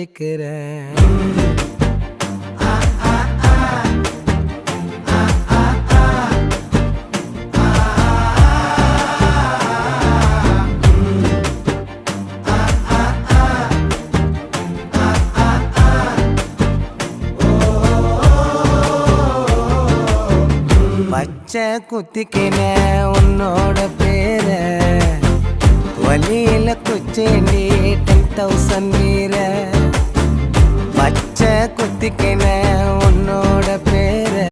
வைக்கிறேன். பச்சை குத்திக்கின உன்னோட பேர வலியில குச்சேண்டி 10,000 வீர. பச்சை குத்திக்கின உன்னோட